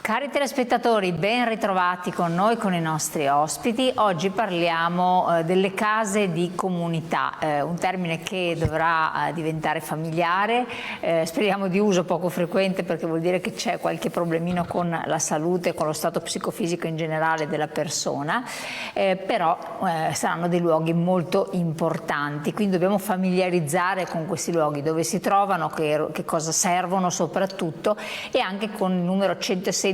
Cari telespettatori, ben ritrovati con noi, con i nostri ospiti. Oggi parliamo delle case di comunità, un termine che dovrà diventare familiare, speriamo di uso poco frequente, perché vuol dire che c'è qualche problemino con la salute, con lo stato psicofisico in generale della persona, però saranno dei luoghi molto importanti, quindi dobbiamo familiarizzare con questi luoghi, dove si trovano, che cosa servono soprattutto, e anche con il numero 116-117,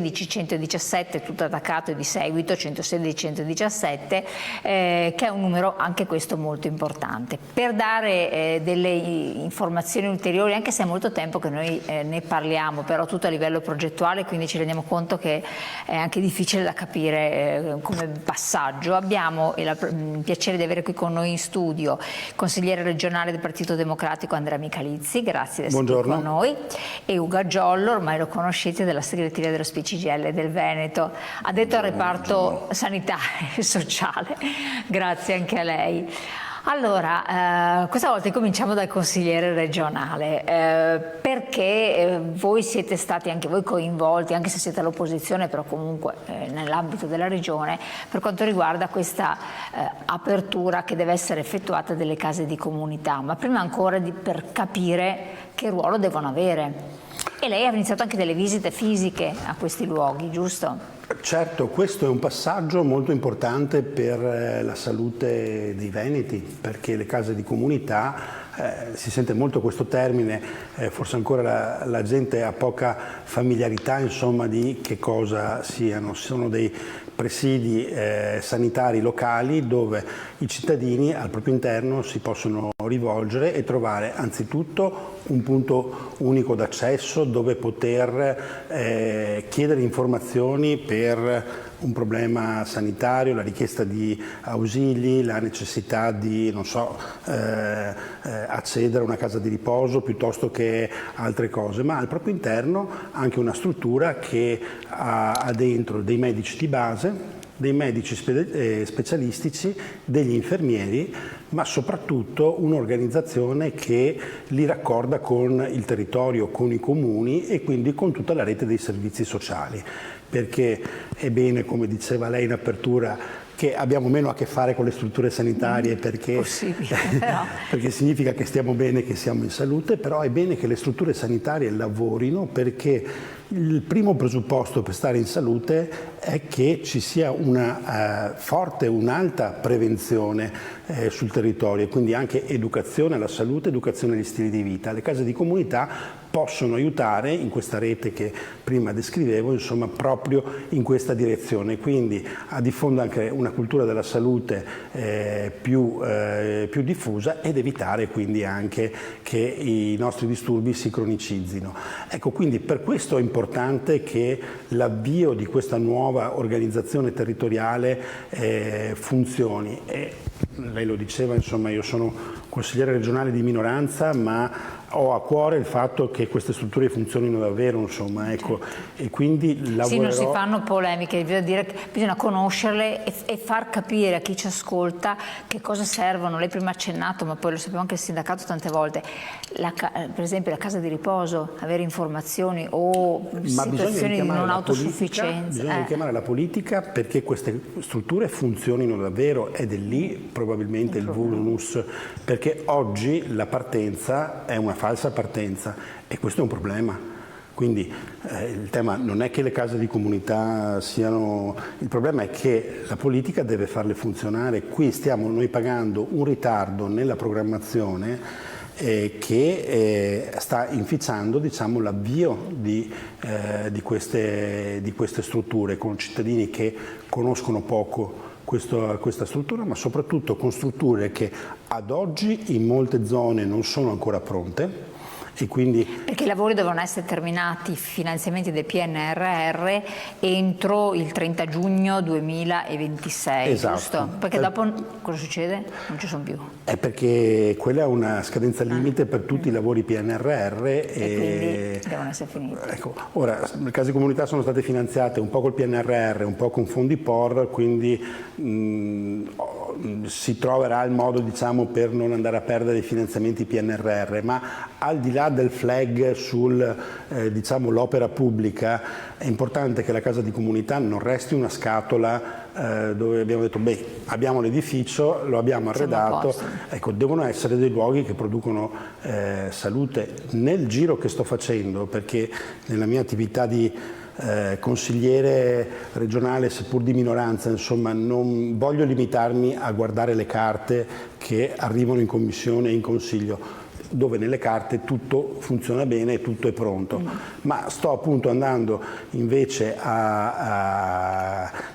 tutto attaccato e di seguito, 116-117, che è un numero anche questo molto importante. Per dare delle informazioni ulteriori, anche se è molto tempo che noi ne parliamo, però tutto a livello progettuale, quindi ci rendiamo conto che è anche difficile da capire come passaggio, abbiamo il piacere di avere qui con noi in studio il consigliere regionale del Partito Democratico Andrea Michalizzi, grazie di essere qui con noi, e Ugo Giollo, ormai lo conoscete, della segreteria dello CGIL del Veneto, addetto al reparto sanitario e sociale. Grazie anche a lei. Allora, questa volta cominciamo dal consigliere regionale, perché voi siete stati anche voi coinvolti, anche se siete all'opposizione, però comunque nell'ambito della regione, per quanto riguarda questa apertura che deve essere effettuata delle case di comunità, ma prima ancora per capire che ruolo devono avere. E lei ha iniziato anche delle visite fisiche a questi luoghi, giusto? Certo, questo è un passaggio molto importante per la salute dei veneti, perché le case di comunità, si sente molto questo termine, forse ancora la gente ha poca familiarità, insomma, di che cosa siano. Sono dei presidi sanitari locali dove i cittadini al proprio interno si possono rivolgere e trovare anzitutto un punto unico d'accesso dove poter chiedere informazioni per un problema sanitario, la richiesta di ausili, la necessità di, non so, accedere a una casa di riposo piuttosto che altre cose, ma al proprio interno anche una struttura che ha dentro dei medici di base, dei medici specialistici, degli infermieri, ma soprattutto un'organizzazione che li raccorda con il territorio, con i comuni e quindi con tutta la rete dei servizi sociali. Perché è bene, come diceva lei in apertura, che abbiamo meno a che fare con le strutture sanitarie perché significa che stiamo bene, che siamo in salute, però è bene che le strutture sanitarie lavorino, perché il primo presupposto per stare in salute è che ci sia una forte, un'alta prevenzione sul territorio, e quindi anche educazione alla salute, educazione agli stili di vita. Le case di comunità possono aiutare in questa rete che prima descrivevo, insomma, proprio in questa direzione, quindi a diffondere anche una cultura della salute più diffusa ed evitare quindi anche che i nostri disturbi si cronicizzino. Ecco, quindi per questo è importante che l'avvio di questa nuova organizzazione territoriale funzioni. E lei lo diceva, insomma, io sono consigliere regionale di minoranza, ma ho a cuore il fatto che queste strutture funzionino davvero, insomma, ecco, e quindi lavorerò... Sì, non si fanno polemiche, bisogna dire che bisogna conoscerle e far capire a chi ci ascolta che cosa servono. Lei prima ha accennato, ma poi lo sappiamo anche il sindacato tante volte, per esempio la casa di riposo, avere informazioni o situazioni di non autosufficienza. Bisogna richiamare la politica perché queste strutture funzionino davvero, ed è lì probabilmente il vulnus, perché oggi la partenza è una falsa partenza e questo è un problema. Quindi il tema non è che le case di comunità siano... Il problema è che la politica deve farle funzionare. Qui stiamo noi pagando un ritardo nella programmazione che sta inficiando, diciamo, l'avvio di queste strutture, con cittadini che conoscono poco questa struttura, ma soprattutto con strutture che ad oggi in molte zone non sono ancora pronte. E quindi... Perché i lavori devono essere terminati, i finanziamenti del PNRR, entro il 30 giugno 2026, esatto. Giusto? Perché dopo cosa succede? Non ci sono più. È perché quella è una scadenza limite per tutti i lavori PNRR e quindi devono essere finiti. Ecco, ora le case di comunità sono state finanziate un po' col PNRR, un po' con fondi POR, quindi si troverà il modo, diciamo, per non andare a perdere i finanziamenti PNRR, ma al di là del flag sul diciamo, l'opera pubblica, è importante che la casa di comunità non resti una scatola dove abbiamo detto beh, abbiamo l'edificio, lo abbiamo arredato, ecco, devono essere dei luoghi che producono salute. Nel giro che sto facendo, perché nella mia attività di consigliere regionale, seppur di minoranza, insomma, non voglio limitarmi a guardare le carte che arrivano in commissione e in consiglio, dove nelle carte tutto funziona bene e tutto è pronto, ma sto appunto andando invece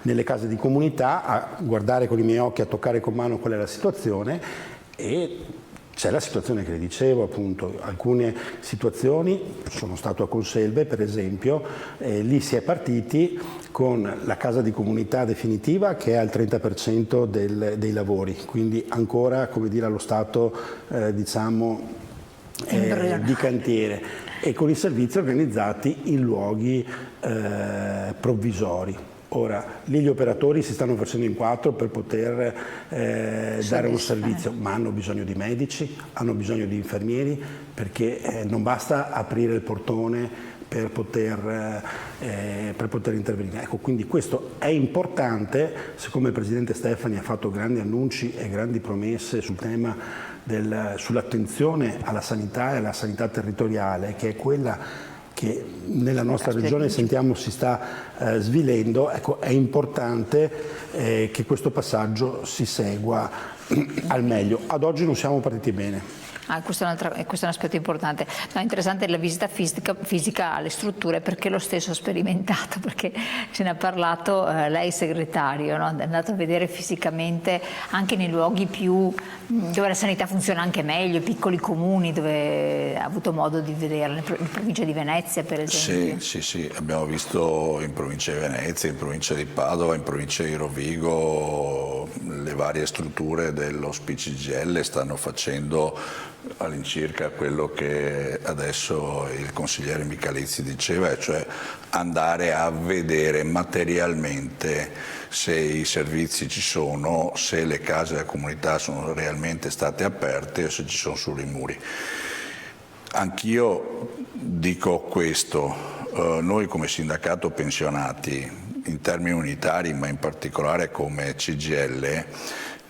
nelle case di comunità a guardare con i miei occhi, a toccare con mano qual è la situazione, e c'è la situazione che le dicevo, appunto, alcune situazioni, sono stato a Conselve per esempio, lì si è partiti con la casa di comunità definitiva che è al 30% dei lavori, quindi ancora, come dire, allo stato diciamo di cantiere, e con i servizi organizzati in luoghi provvisori. Ora, lì gli operatori si stanno facendo in 4 per poter dare un servizio, ma hanno bisogno di medici, hanno bisogno di infermieri, perché non basta aprire il portone per poter intervenire. Ecco, quindi questo è importante, siccome il Presidente Stefani ha fatto grandi annunci e grandi promesse sul tema sull'attenzione alla sanità e alla sanità territoriale, che è quella che nella nostra regione sentiamo si sta svilendo. Ecco, è importante che questo passaggio si segua al meglio. Ad oggi non siamo partiti bene. Questo è un aspetto importante. No, è interessante la visita fisica alle strutture, perché lo stesso ho sperimentato, perché ce ne ha parlato lei segretario, no? È andato a vedere fisicamente anche nei luoghi dove la sanità funziona anche meglio, i piccoli comuni, dove ha avuto modo di vederla, in provincia di Venezia per esempio. Sì, abbiamo visto in provincia di Venezia, in provincia di Padova, in provincia di Rovigo, le varie strutture dell'Ospedale CGIL stanno facendo all'incirca quello che adesso il consigliere Michalizzi diceva, e cioè andare a vedere materialmente se i servizi ci sono, se le case della comunità sono realmente state aperte o se ci sono solo i muri. Anch'io dico questo, noi come sindacato pensionati, in termini unitari ma in particolare come CGIL,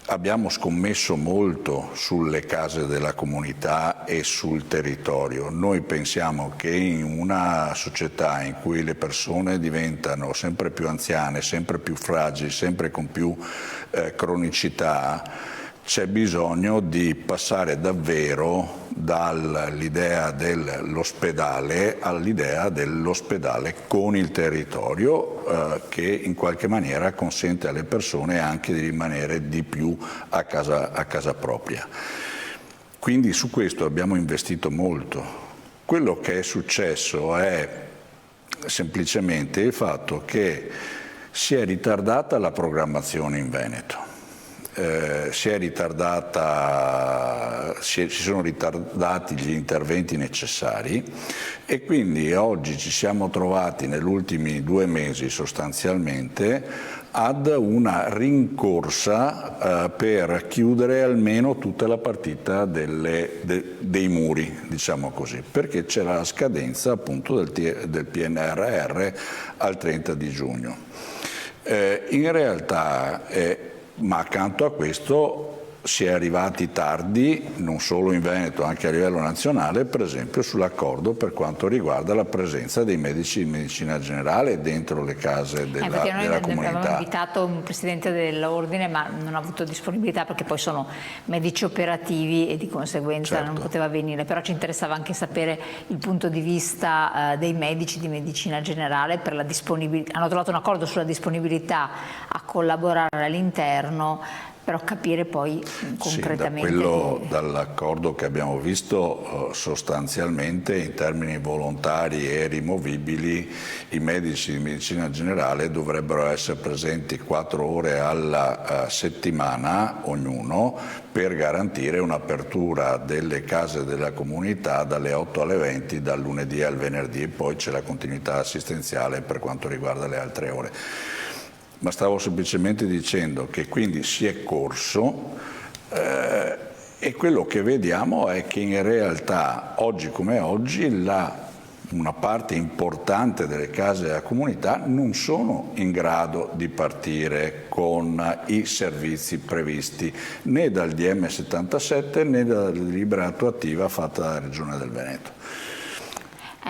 abbiamo scommesso molto sulle case della comunità e sul territorio. Noi pensiamo che in una società in cui le persone diventano sempre più anziane, sempre più fragili, sempre con più cronicità, c'è bisogno di passare davvero dall'idea dell'ospedale all'idea dell'ospedale con il territorio, che in qualche maniera consente alle persone anche di rimanere di più a casa propria. Quindi su questo abbiamo investito molto. Quello che è successo è semplicemente il fatto che si è ritardata la programmazione in Veneto. Si sono ritardati gli interventi necessari, e quindi oggi ci siamo trovati negli ultimi 2 mesi sostanzialmente ad una rincorsa per chiudere almeno tutta la partita dei muri, diciamo così, perché c'era la scadenza appunto del PNRR al 30 di giugno. In realtà ma accanto a questo si è arrivati tardi, non solo in Veneto, anche a livello nazionale, per esempio sull'accordo per quanto riguarda la presenza dei medici di medicina generale dentro le case della comunità. Abbiamo invitato un presidente dell'ordine, ma non ha avuto disponibilità perché poi sono medici operativi e di conseguenza non poteva venire, però ci interessava anche sapere il punto di vista dei medici di medicina generale per la disponibilità. Hanno trovato un accordo sulla disponibilità a collaborare all'interno, però capire poi concretamente. Sì, dall'accordo che abbiamo visto, sostanzialmente in termini volontari e rimovibili, i medici di medicina generale dovrebbero essere presenti 4 ore alla settimana ognuno, per garantire un'apertura delle case della comunità dalle 8 alle 20, dal lunedì al venerdì, e poi c'è la continuità assistenziale per quanto riguarda le altre ore. ma stavo semplicemente dicendo che quindi si è corso e quello che vediamo è che in realtà oggi come oggi una parte importante delle case della comunità non sono in grado di partire con i servizi previsti né dal DM 77 né dalla delibera attuativa fatta dalla Regione del Veneto.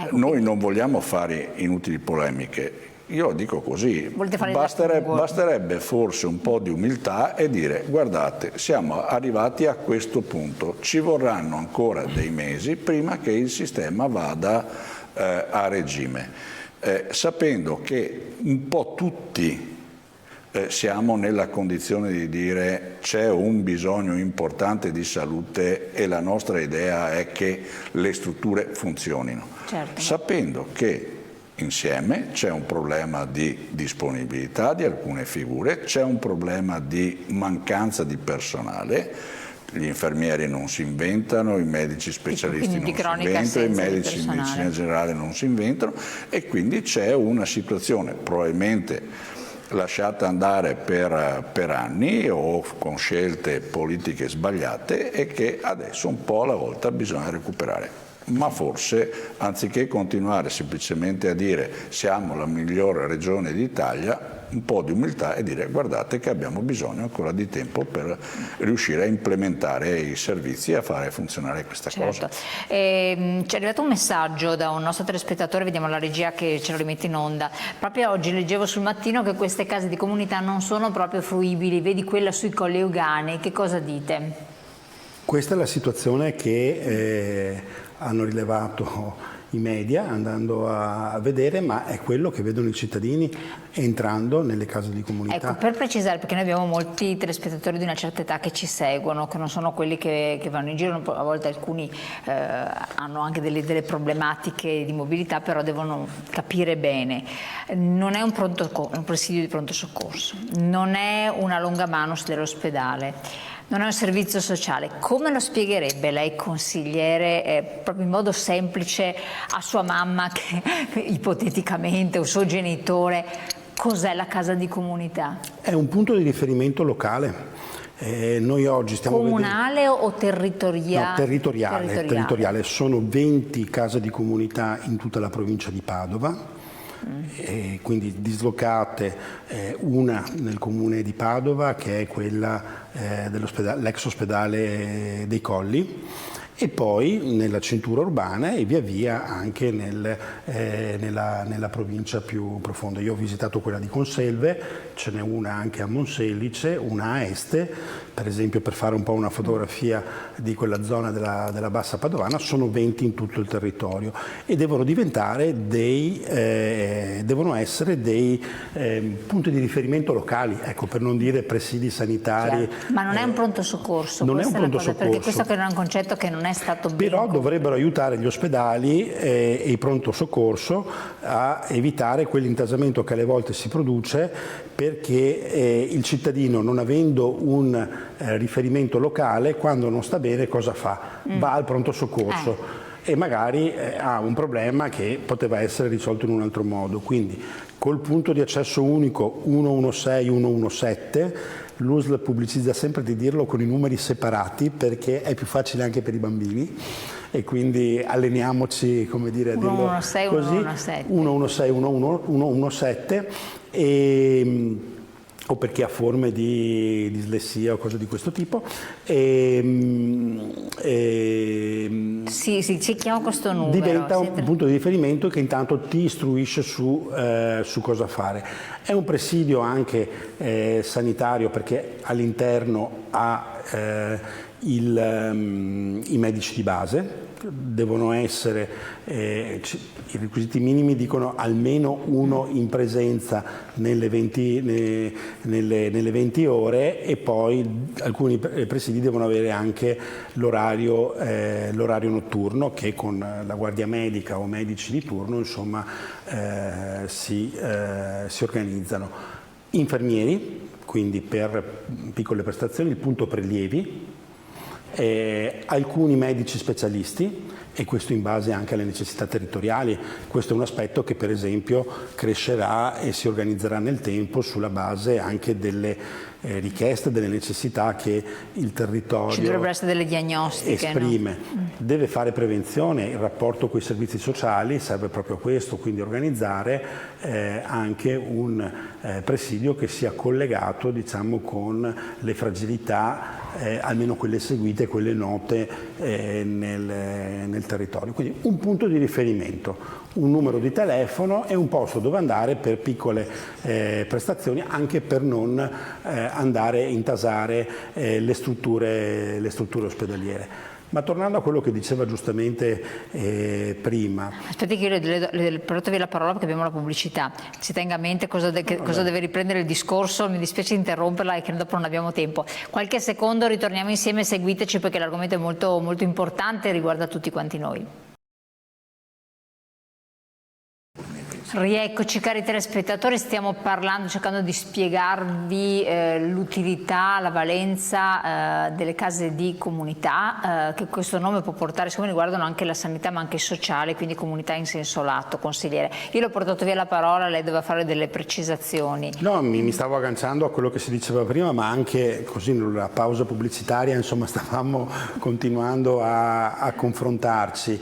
Noi non vogliamo fare inutili polemiche. Io dico così, basterebbe forse un po' di umiltà e dire: guardate, siamo arrivati a questo punto, ci vorranno ancora dei mesi prima che il sistema vada a regime, sapendo che un po' tutti siamo nella condizione di dire c'è un bisogno importante di salute e la nostra idea è che le strutture funzionino, certo, sapendo che insieme c'è un problema di disponibilità di alcune figure, c'è un problema di mancanza di personale. Gli infermieri non si inventano, i medici specialisti non si inventano, i medici di medicina generale non si inventano, e quindi c'è una situazione probabilmente lasciata andare per anni o con scelte politiche sbagliate e che adesso un po' alla volta bisogna recuperare. Ma forse, anziché continuare semplicemente a dire siamo la migliore regione d'Italia, un po' di umiltà e dire: guardate che abbiamo bisogno ancora di tempo per riuscire a implementare i servizi e a fare funzionare questa cosa. Ci è arrivato un messaggio da un nostro telespettatore, vediamo la regia che ce lo rimette in onda. Proprio oggi leggevo sul Mattino che queste case di comunità non sono proprio fruibili, vedi quella sui Colli Euganei, che cosa dite? Questa è la situazione che hanno rilevato i media andando a vedere, ma è quello che vedono i cittadini entrando nelle case di comunità. Ecco, per precisare, perché noi abbiamo molti telespettatori di una certa età che ci seguono, che non sono quelli che vanno in giro, a volte alcuni hanno anche delle problematiche di mobilità, però devono capire bene. Non è un presidio di pronto soccorso, non è una longa manus dell'ospedale, non è un servizio sociale. Come lo spiegherebbe lei, consigliere, proprio in modo semplice a sua mamma, che ipoteticamente, o suo genitore, cos'è la casa di comunità? È un punto di riferimento locale. Noi oggi stiamo comunale o territoriale? No, territoriale. Sono 20 case di comunità in tutta la provincia di Padova. Quindi dislocate, una nel comune di Padova, che è quella l'ex ospedale dei Colli, e poi nella cintura urbana e via via anche nella provincia più profonda. Io ho visitato quella di Conselve, ce n'è una anche a Monselice, una a Este, per esempio, per fare un po' una fotografia di quella zona della Bassa Padovana. Sono 20 in tutto il territorio e devono essere dei punti di riferimento locali, ecco, per non dire presidi sanitari. Ma non è un pronto soccorso? Non è un pronto soccorso. Perché questo è un concetto che non è stato ben. Però dovrebbero aiutare gli ospedali e i pronto soccorso a evitare quell'intasamento che alle volte si produce, perché il cittadino, non avendo un riferimento locale, quando non sta bene cosa fa? Va al pronto soccorso e magari ha un problema che poteva essere risolto in un altro modo. Quindi col punto di accesso unico 116, 117, l'USL pubblicizza sempre di dirlo con i numeri separati perché è più facile anche per i bambini, e quindi alleniamoci, come dire, a dirlo 116, così, 116, 117, o per chi ha forme di dislessia o cose di questo tipo. Ci chiama questo numero. Diventa un punto di riferimento che intanto ti istruisce su cosa fare. È un presidio anche sanitario, perché all'interno ha i medici di base. Devono essere, i requisiti minimi dicono almeno uno in presenza nelle 20 ore, e poi alcuni presidi devono avere anche l'orario notturno, che con la guardia medica o medici di turno, insomma, si organizzano. Infermieri, quindi per piccole prestazioni, il punto prelievi, alcuni medici specialisti e questo in base anche alle necessità territoriali. Questo è un aspetto che per esempio crescerà e si organizzerà nel tempo sulla base anche delle richieste, delle necessità che il territorio ci dovrebbero essere delle diagnostiche, esprime. No? Deve fare prevenzione, il rapporto con i servizi sociali serve proprio a questo, quindi organizzare anche un presidio che sia collegato, diciamo, con le fragilità, almeno quelle seguite, quelle note nel territorio. Quindi un punto di riferimento, un numero di telefono e un posto dove andare per piccole prestazioni, anche per non andare a intasare le strutture ospedaliere. Ma tornando a quello che diceva giustamente prima. Aspetti che io le porto la parola perché abbiamo la pubblicità. Si tenga a mente cosa deve riprendere il discorso, mi dispiace interromperla e che dopo non abbiamo tempo. Qualche secondo, ritorniamo insieme, seguiteci perché l'argomento è molto, molto importante e riguarda tutti quanti noi. Rieccoci cari telespettatori, stiamo parlando, cercando di spiegarvi l'utilità, la valenza delle case di comunità, che questo nome può portare, siccome riguardano anche la sanità ma anche sociale, quindi comunità in senso lato, consigliere. Io l'ho portato via la parola, lei doveva fare delle precisazioni. No, mi stavo agganciando a quello che si diceva prima, ma anche così nella pausa pubblicitaria, insomma, stavamo continuando a confrontarci.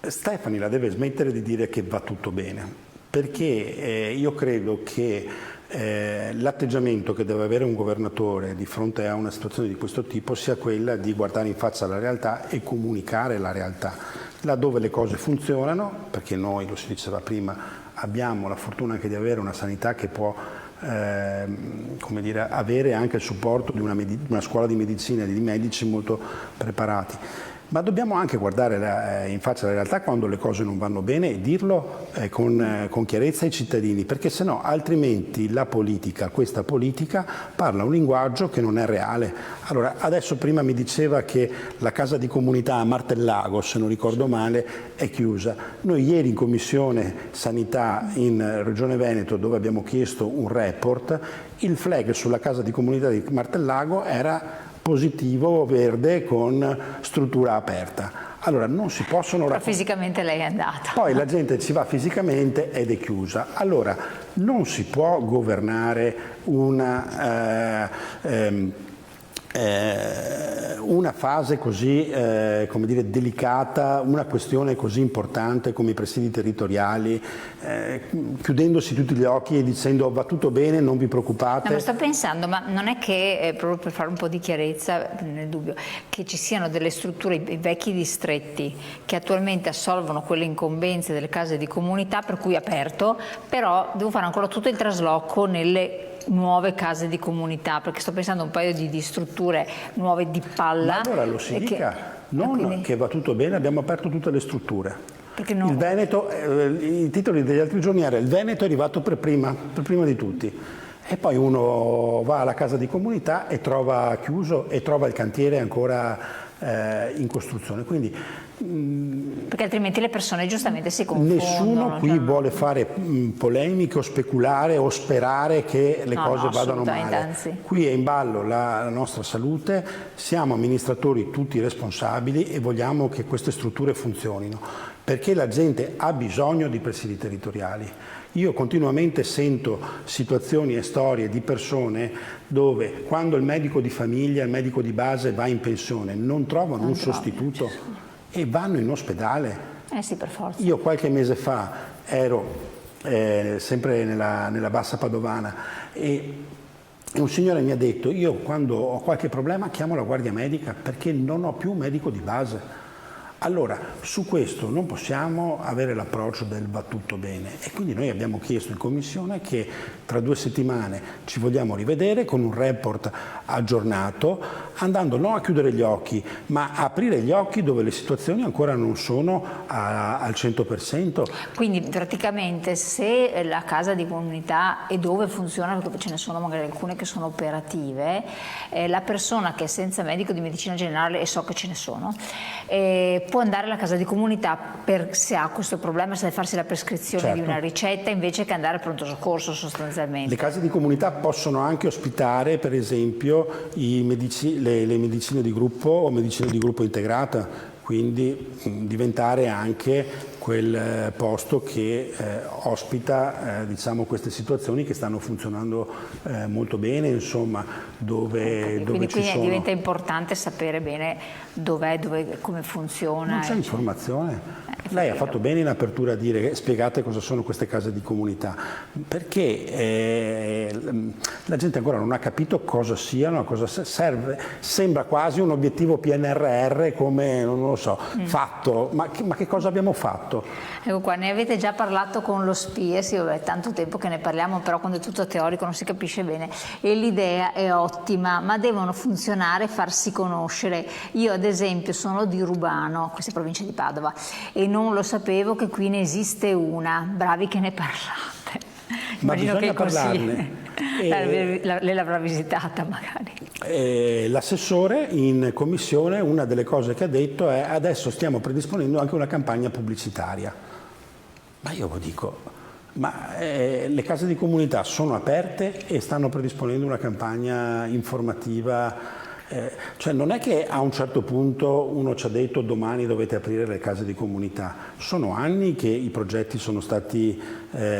Stefani la deve smettere di dire che va tutto bene, perché io credo che l'atteggiamento che deve avere un governatore di fronte a una situazione di questo tipo sia quella di guardare in faccia la realtà e comunicare la realtà. Laddove le cose funzionano, perché noi, lo si diceva prima, abbiamo la fortuna anche di avere una sanità che può come dire, avere anche il supporto di una scuola di medicina, di medici molto preparati. Ma dobbiamo anche guardare in faccia la realtà quando le cose non vanno bene e dirlo con chiarezza ai cittadini, perché sennò altrimenti la politica, questa politica, parla un linguaggio che non è reale. Allora, adesso prima mi diceva che la casa di comunità a Martellago, se non ricordo male, è chiusa. Noi ieri in Commissione Sanità in Regione Veneto, dove abbiamo chiesto un report, il flag sulla casa di comunità di Martellago era positivo, verde, con struttura aperta. Allora non si possono Però fisicamente lei è andata. Poi la gente ci va fisicamente ed è chiusa. Allora non si può governare una fase così come dire, delicata, una questione così importante come i presidi territoriali, chiudendosi tutti gli occhi e dicendo va tutto bene, non vi preoccupate. No, ma sto pensando, ma non è che, proprio per fare un po' di chiarezza nel dubbio, che ci siano delle strutture, i vecchi distretti, che attualmente assolvono quelle incombenze delle case di comunità, per cui è aperto, però devo fare ancora tutto il trasloco nelle nuove case di comunità, perché sto pensando a un paio di strutture nuove di palla. Ma allora lo si dica, non che va tutto bene, abbiamo aperto tutte le strutture. Perché no? Il Veneto, i titoli degli altri giorni era il Veneto è arrivato per prima di tutti. E poi uno va alla casa di comunità e trova chiuso e trova il cantiere ancora in costruzione. Quindi perché altrimenti le persone giustamente si confondono. Nessuno qui vuole fare polemiche o speculare o sperare che le cose vadano male. Anzi. Qui è in ballo la nostra salute, siamo amministratori tutti responsabili e vogliamo che queste strutture funzionino, perché la gente ha bisogno di presidi territoriali. Io continuamente sento situazioni e storie di persone dove quando il medico di famiglia, il medico di base va in pensione non trovano un sostituto e vanno in ospedale. Sì, per forza. Io qualche mese fa ero sempre nella Bassa Padovana e un signore mi ha detto io quando ho qualche problema chiamo la guardia medica perché non ho più un medico di base. Allora, su questo non possiamo avere l'approccio del va tutto bene e quindi noi abbiamo chiesto in Commissione che tra 2 settimane ci vogliamo rivedere con un report aggiornato, andando non a chiudere gli occhi, ma a aprire gli occhi dove le situazioni ancora non sono al 100%. Quindi praticamente se la casa di comunità e dove funziona, perché ce ne sono magari alcune che sono operative, la persona che è senza medico di medicina generale, e so che ce ne sono, può andare alla casa di comunità se ha questo problema, se deve farsi la prescrizione di una ricetta invece che andare al pronto soccorso sostanzialmente. Le case di comunità possono anche ospitare per esempio le medicine di gruppo o medicina di gruppo integrata, quindi diventare anche quel posto che ospita diciamo queste situazioni che stanno funzionando molto bene, insomma, dove ci sono... diventa importante sapere bene come funziona. Non c'è informazione. Lei ha fatto bene in apertura a dire, spiegate cosa sono queste case di comunità, perché la gente ancora non ha capito cosa siano, a cosa serve. Sembra quasi un obiettivo PNRR come, non lo so, fatto, ma che cosa abbiamo fatto? Ecco qua, ne avete già parlato con lo SPIE, sì, vabbè, tanto tempo che ne parliamo, però quando è tutto teorico non si capisce bene, e l'idea è ottima, ma devono funzionare e farsi conoscere. Io ad esempio sono di Rubano, questa è provincia di Padova, e non lo sapevo che qui ne esiste una, bravi che ne parlate. Ma immagino che parlarne. Lei l'avrà visitata magari. L'assessore in commissione, una delle cose che ha detto è: adesso stiamo predisponendo anche una campagna pubblicitaria. Ma io dico, le case di comunità sono aperte e stanno predisponendo una campagna informativa? Cioè non è che a un certo punto uno ci ha detto domani dovete aprire le case di comunità, sono anni che i progetti sono stati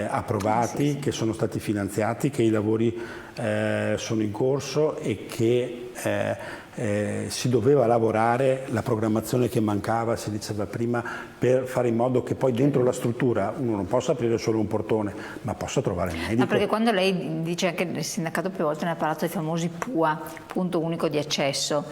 approvati, che sono stati finanziati, che i lavori sono in corso e che si doveva lavorare, la programmazione che mancava, si diceva prima, per fare in modo che poi dentro la struttura uno non possa aprire solo un portone, ma possa trovare il medico. No, perché quando lei dice, anche il sindacato più volte ne ha parlato dei famosi PUA, punto unico di accesso,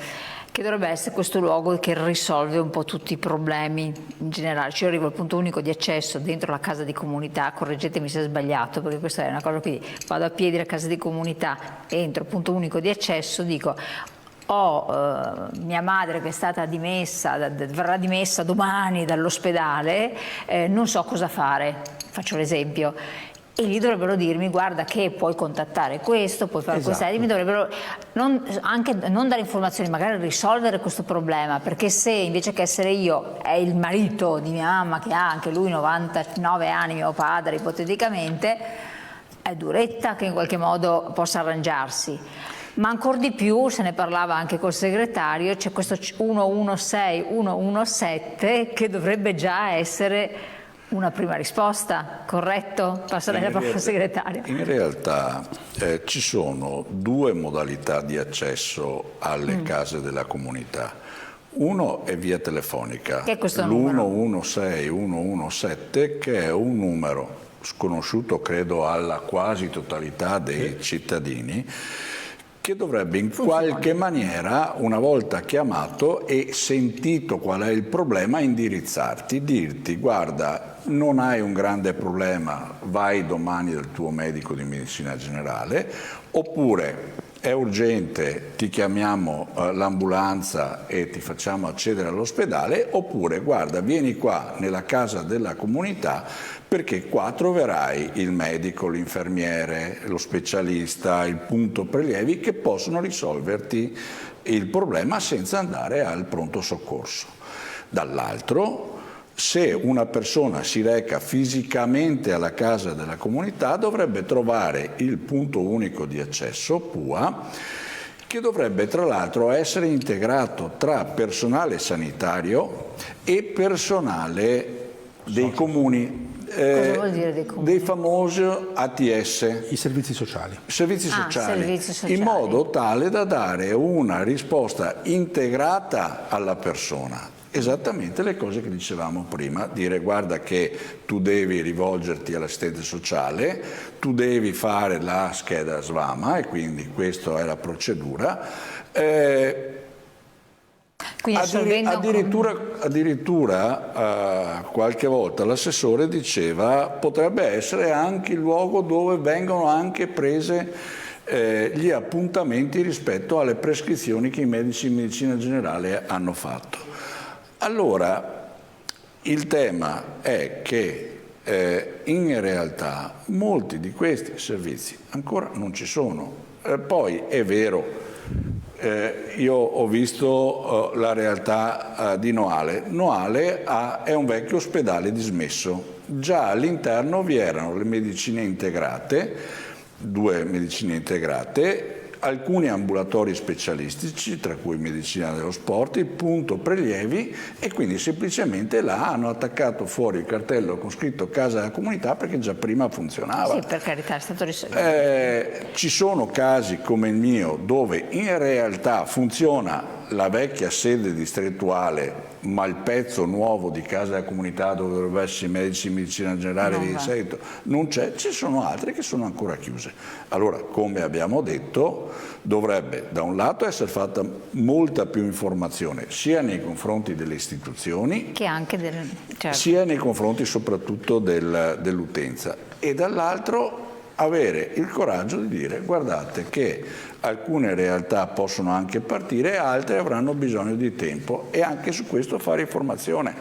che dovrebbe essere questo luogo che risolve un po' tutti i problemi in generale. Io arrivo al punto unico di accesso dentro la casa di comunità, correggetemi se è sbagliato, perché questa è una cosa, quindi vado a piedi alla casa di comunità, entro, punto unico di accesso, dico ho mia madre che è stata dimessa, verrà dimessa domani dall'ospedale, non so cosa fare, faccio l'esempio. E lì dovrebbero dirmi: guarda che puoi contattare questo, puoi fare esatto. questo, mi dovrebbero anche non dare informazioni, magari risolvere questo problema, perché se invece che essere io è il marito di mia mamma, che ha anche lui 99 anni, mio padre ipoteticamente, è duretta che in qualche modo possa arrangiarsi. Ma ancora di più, se ne parlava anche col segretario, c'è questo 116, 117 che dovrebbe già essere una prima risposta, corretto? Passerei la parola al segretario. In realtà ci sono due modalità di accesso alle case della comunità. Uno è via telefonica, che è questo numero? l'116, 117, che è un numero sconosciuto credo alla quasi totalità dei cittadini, che dovrebbe in qualche maniera, una volta chiamato e sentito qual è il problema, indirizzarti, dirti: guarda, non hai un grande problema, vai domani dal tuo medico di medicina generale, oppure è urgente, ti chiamiamo l'ambulanza e ti facciamo accedere all'ospedale, oppure guarda, vieni qua nella casa della comunità perché qua troverai il medico, l'infermiere, lo specialista, il punto prelievi che possono risolverti il problema senza andare al pronto soccorso. Dall'altro, se una persona si reca fisicamente alla casa della comunità, dovrebbe trovare il punto unico di accesso, PUA, che dovrebbe tra l'altro essere integrato tra personale sanitario e personale dei comuni. Cosa vuol dire dei comuni? Dei famosi ATS. I servizi sociali. Servizi sociali, sociali, in modo tale da dare una risposta integrata alla persona. Esattamente le cose che dicevamo prima, dire: guarda che tu devi rivolgerti all'assistente sociale, tu devi fare la scheda SVAMA e quindi questa è la procedura. Addirittura qualche volta l'assessore diceva potrebbe essere anche il luogo dove vengono anche prese gli appuntamenti rispetto alle prescrizioni che i medici di medicina generale hanno fatto. Allora, il tema è che in realtà molti di questi servizi ancora non ci sono. Poi è vero, io ho visto la realtà di Noale. Noale è un vecchio ospedale dismesso. Già all'interno vi erano le medicine integrate, 2 medicine integrate, alcuni ambulatori specialistici, tra cui medicina dello sport, punto prelievi, e quindi semplicemente là hanno attaccato fuori il cartello con scritto casa della comunità perché già prima funzionava. Sì, per carità, è stato risolto. Ci sono casi come il mio dove in realtà funziona la vecchia sede distrettuale, ma il pezzo nuovo di casa della comunità dove dovrebbero esserci medici di medicina generale di seguito non c'è. Ci sono altre che sono ancora chiuse. Allora, come abbiamo detto, dovrebbe da un lato essere fatta molta più informazione sia nei confronti delle istituzioni che anche certo, sia nei confronti soprattutto dell'utenza, e dall'altro avere il coraggio di dire: guardate che alcune realtà possono anche partire, altre avranno bisogno di tempo, e anche su questo fare informazione,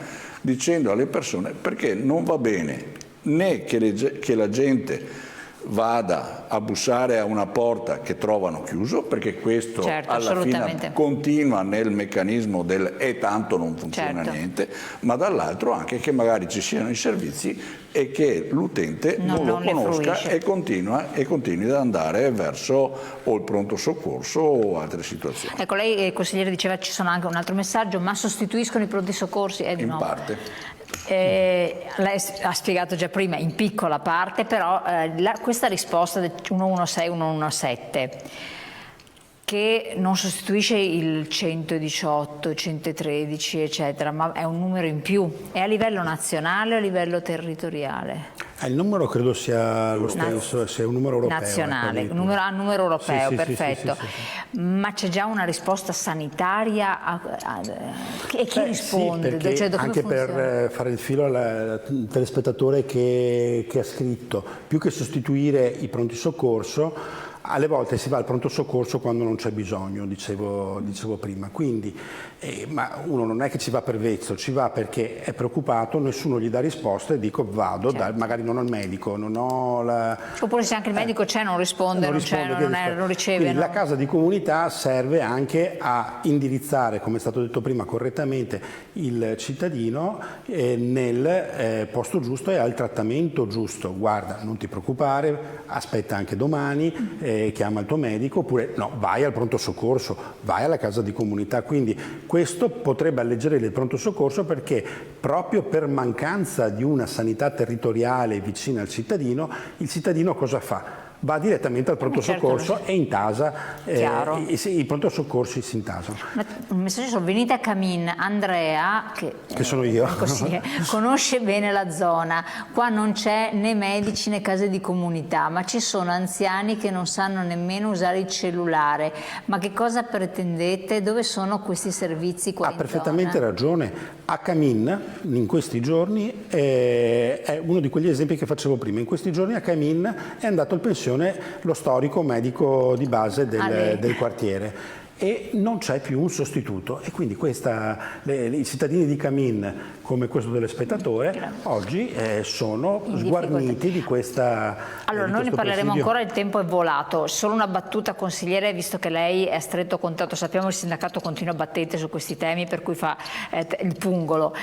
dicendo alle persone perché non va bene né che la gente vada a bussare a una porta che trovano chiuso, perché questo certo, alla fine continua nel meccanismo del e tanto non funziona certo, niente, ma dall'altro anche che magari ci siano i servizi e che l'utente non lo conosca e continui ad andare verso o il pronto soccorso o altre situazioni. Ecco, lei consigliere diceva ci sono anche un altro messaggio, ma sostituiscono i pronti soccorsi? Di in parte. Lei ha spiegato già prima, in piccola parte, però questa risposta del 116 117 che non sostituisce il 118, 113 eccetera, ma è un numero in più, è a livello nazionale o a livello territoriale? Il numero credo sia lo stesso, sia un numero europeo. Nazionale, un numero europeo, sì, perfetto. Sì, ma c'è già una risposta sanitaria e chi risponde? Sì, cioè, anche funziona? Per fare il filo al telespettatore che ha scritto, più che sostituire i pronti soccorso, alle volte si va al pronto soccorso quando non c'è bisogno, dicevo prima, quindi, ma uno non è che ci va per vezzo, ci va perché è preoccupato, nessuno gli dà risposta e dico vado, certo, magari non ho il medico, non ho la... Oppure se anche il medico c'è non risponde, non riceve. Quindi no. La casa di comunità serve anche a indirizzare, come è stato detto prima, correttamente il cittadino nel posto giusto e al trattamento giusto. Guarda, non ti preoccupare, aspetta anche domani, chiama il tuo medico, oppure no, vai al pronto soccorso, vai alla casa di comunità. Quindi questo potrebbe alleggerire il pronto soccorso, perché proprio per mancanza di una sanità territoriale vicina al cittadino, il cittadino cosa fa? Va direttamente al pronto soccorso e intasa, i pronto soccorsi si intasano. Un messaggio sono venite a Camin, Andrea, che sono io, conosce bene la zona, qua non c'è né medici né case di comunità, ma ci sono anziani che non sanno nemmeno usare il cellulare, ma che cosa pretendete? Dove sono questi servizi qua in zona? Ha perfettamente ragione, a Camin in questi giorni è uno di quegli esempi che facevo prima, in questi giorni a Camin è andato in pensione lo storico medico di base del quartiere e non c'è più un sostituto, e quindi i cittadini di Camin, come questo telespettatore, oggi sono sguarniti di questa. Allora, noi ne parleremo ancora, il tempo è volato. Solo una battuta, consigliere, visto che lei è a stretto contatto, sappiamo che il sindacato continua battente su questi temi, per cui fa il pungolo,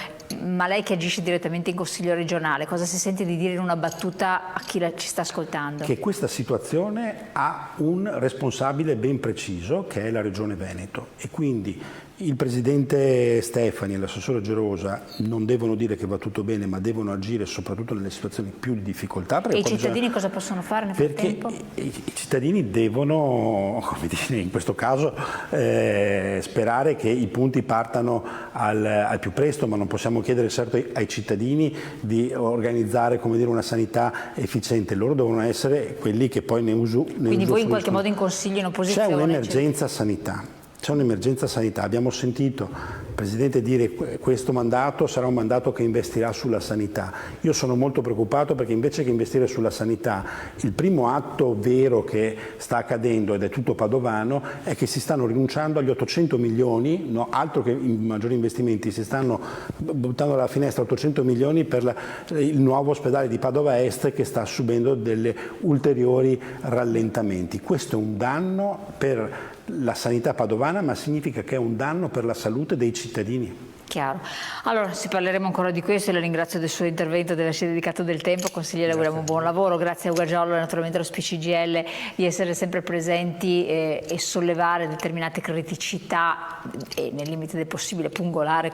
ma lei che agisce direttamente in Consiglio regionale, cosa si sente di dire in una battuta a chi ci sta ascoltando? Che questa situazione ha un responsabile ben preciso, che è la Regione Veneto, e quindi il presidente Stefani e l'assessore Gerosa non devono dire che va tutto bene, ma devono agire soprattutto nelle situazioni più di difficoltà. E i cittadini cosa possono fare nel frattempo? I cittadini devono, come dire, in questo caso sperare che i punti partano al più presto, ma non possiamo chiedere certo ai cittadini di organizzare, come dire, una sanità efficiente. Loro devono essere quelli che poi ne usufruiscono. Quindi voi in qualche modo in consiglio, in opposizione? C'è un'emergenza sanità. C'è un'emergenza sanità, abbiamo sentito il Presidente dire che questo mandato sarà un mandato che investirà sulla sanità. Io sono molto preoccupato perché invece che investire sulla sanità, il primo atto vero che sta accadendo, ed è tutto padovano, è che si stanno rinunciando agli 800 milioni, no, altro che i maggiori investimenti, si stanno buttando dalla finestra 800 milioni per il nuovo ospedale di Padova Est, che sta subendo delle ulteriori rallentamenti. Questo è un danno per la sanità padovana, ma significa che è un danno per la salute dei cittadini. Chiaro. Allora, si parleremo ancora di questo e la ringrazio del suo intervento, di averci dedicato del tempo. Consigliere, auguriamo un buon lavoro. Grazie a Ugo Giollo e naturalmente allo SPCGL di essere sempre presenti e sollevare determinate criticità e nel limite del possibile pungolare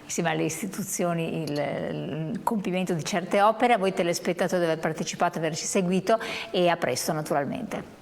insieme alle istituzioni il compimento di certe opere. A voi telespettatori di aver partecipato, averci seguito e a presto naturalmente.